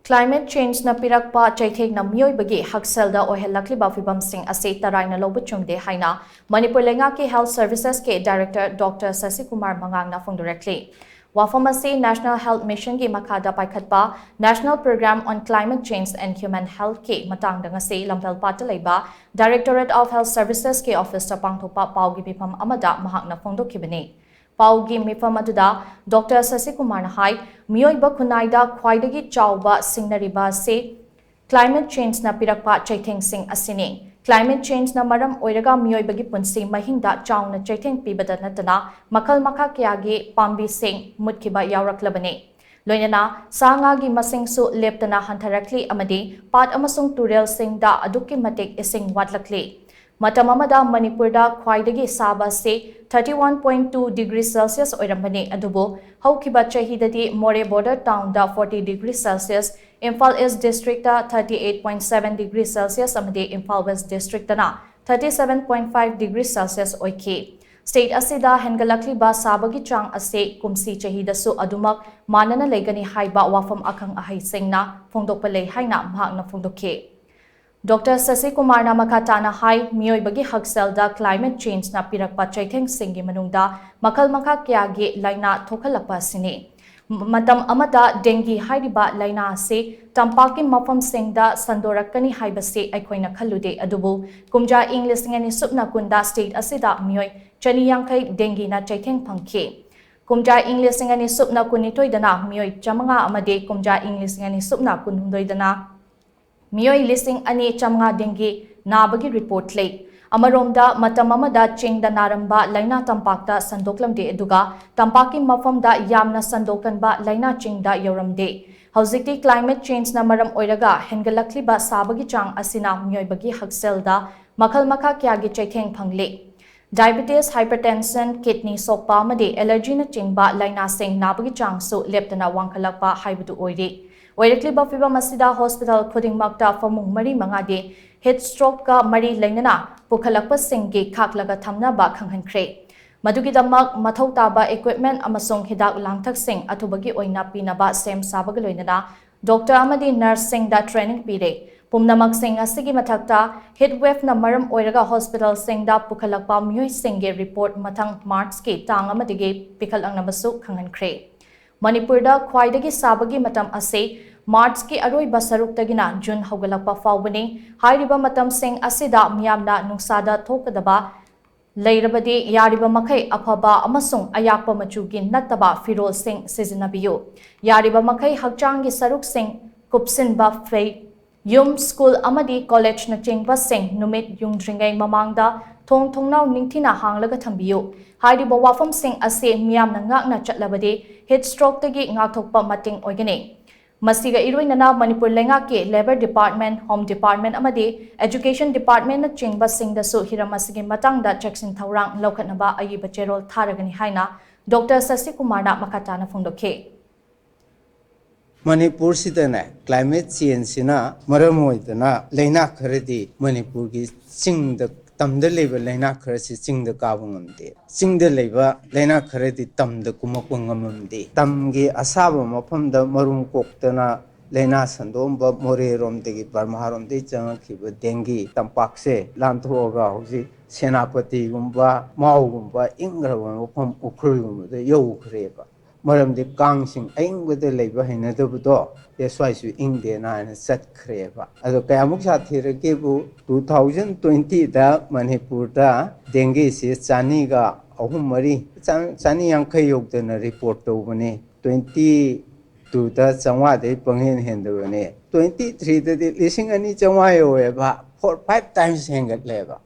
Climate change na Pirakpa Cheithengna meeoibagi Hakselda Oihallakliba phivam shing ase Taraina Louba Chumde haina Manipur Lengaki Health Services ke Director Dr Shasheekumar Mangang na phongdorakli. Wafam ase National Health Mission ki makhada paikhatpa National Program on Climate Change and Human Health ke matangda ngase lampel patalaiba Directorate of Health Services ke Office ta pangthopa paugi pham amada mahakna phongdokhibani. Paugi mifam aduda Dr Shasheekumar na hai meoiba khunaida khwaidagi chawba singnariba se climate change na Pirakpa cheitheng sing asini. Climate change na maram oiraga meoibagi punsi mahingda chawna cheitheng pibada natana makal makha kyagi pambi sing mutkiba yauraklabani. Loinana sangagi masing su leptana hantarakli amadi pat amasung turel sing da aduki matik ising watlakli. Matam amada Manipurda khwaidagi saba se 31.2 degrees Celsius oirambani adubo haukiba chahidadi More border town da 40 degrees Celsius, Imphal East district da 38.7 degrees Celsius amadi Imphal West district na 37.5 degrees Celsius oiki. State asida Oihallakliba sabagi chang ase kumsi chahidasu adumak manana legani haiba wafam akang ahai singna phongdokpalei haina mahakna phongdokhe. Dr Shasheekumar na makatana hai meoibagi Hakselda climate change na Pirakpa cheitheng singi manungda makal makha kyagi laina thokalakpa sini. Matam amada dengue hairiba laina se tampaki mafam singda sandorakani haibase aikhoina khalude adubu kumja English ngani supna kunda state asida meoi chani yangkai dengue na cheitheng phangkhe. Kumja English ngani supna kunitoi dana meoi chamanga amade kumja English ngani supna kunhundoi dana meoi listing ani chamanga dengue nabagi report lay. Amaromda matamamada chingda naramba laina tampakta sandoklamde eduga tampaki mafamda yamna sandokanba laina chingda yoramde. Hauzikti climate change na maram oiraga Oihallakliba sabagi chang asina meoibagi Hakselda makal makha kyagi cheitheng phangle. Diabetes, hypertension, kidney sokpa amadi allergy na chingba laina sing nabagi chang su leptana wangkhalakpa haibadu oire. Oihallakliba phivam asida hospital khudingmakta famung mari mangade head stroke ka mari lainana pukhalakpa singge khaklaga thamnaba khanghankhre. Madugidamak mathau taba equipment amasong hidak langthak sing athubagi oina pinaba sem sabaga loinana doctor amadi nurse sing da training pire. Pumnamak sing asigi mathakta heat wave na maram oiraga hospital sing da pukhalakpa meoi singge report mathang March ke tang amadige pikal angnabasu khanghankhre. Manipurda khwaidagi sabagi matam ase March ki aroi basaruk tagina June haugalakpa faubani hairiba matam sing asida miyamna nungsada thokadaba leirabadi yariba makai aphaba amasung ayakpa machugi nattaba firol sing sizinabiyo yariba makai hakchangi saruk sing kupsinba fei yum school amadi college na chingba sing numit yungdringai mamangda thongnau ningthina hanglaga thambiyo hairiba wafam sing ase miyamna ngakna chatlabadi heat stroke tagi ngakthokpa mating oigane. Masiga iroinana Manipur Lengaki Labor Department, Home Department amadi Education Department na chingba singdasu hiramasigi matangda cheksin thaurang laukatnaba ayiba cherol tharagani haina Dr Shasheekumar na makatana phongdokhe. Manipur sidana climate change sina maram hoidana laina kharadi Manipur gi singda tamda leba laina kharasi singda kabungamde singda leba laina kharadi tamda kumakungamde tamgi asaba mafamda marum koktana laina sandomba more romdegi barmaharomde changakhiba dengue tampakse lanthoga hoji senapati gumba maugumba ingraba mafam ukhulgumde yaukreba maramde kangsing aingbada leba hainadabudo yeswaisu ingde na satkreba ado kayamuk sathirage bu 2020 da Manipur da dengue se chani ga ahum mari chani yankhai yogdana report tobane 22 da changwa de panghen hendabane 23 da lising ani changwa yoeba 4-5 times hengat leba